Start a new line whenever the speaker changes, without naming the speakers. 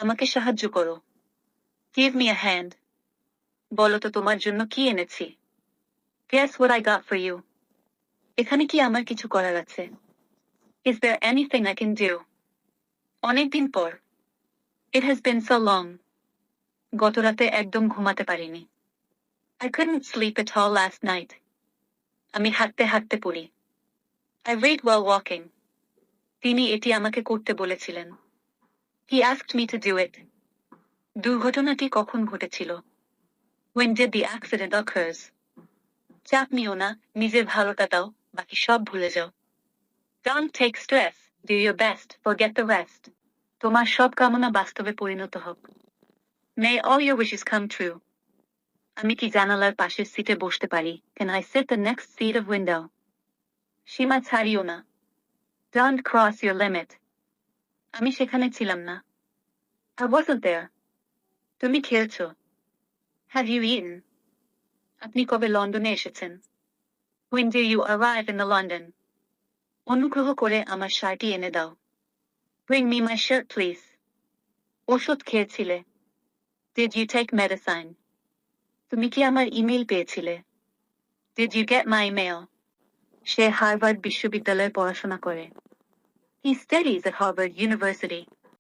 আমাকে সাহায্য করো। Give me a hand. বলো তো তোমার জন্য কি এনেছি। Guess what I got for you. এখানে কি আমার কিছু করার আছে? Is there anything I can do? অনেকদিন পর। It has been so long. গত রাতে একদম ঘুমাতে পারিনি। I couldn't sleep at all last night. আমি হাঁটতে হাঁটতে পড়ি। I read while walking. তিনি এটি আমাকে করতে বলেছিলেন। He asked me to do it. দুর্ঘটনাটি কখন ঘটেছিল? When did the accident occurs? চাপ নিও না, নিজের ভালোটা দাও, বাকি সব ভুলে যাও। Don't take stress, do your best, forget the rest. তোমার সব কামনা বাস্তবে পরিণত হোক। May all your wishes come true. আমি কি জানালার পাশের সিটে বসতে পারি? Can I sit the next seat of window? সীমা ছাড়িও না। Don't cross your limit. আমি সেখানে ছিলাম না। I wasn't there. তুমি খেয়েছো? Have you eaten? আপনি কবে লন্ডনে এসেছেন? When do you arrive in the London? অনুগ্রহ করে আমার শার্টটি এনে দাও। Bring me my shirt, please. ওষুধ খেয়েছিলে? Did you take medicine? তুমি কি আমার ইমেল পেয়েছিলে? Did you get my email? Say Harvard বিশ্ববিদ্যালয়ে পড়াশোনা করে। He studies at Harvard University.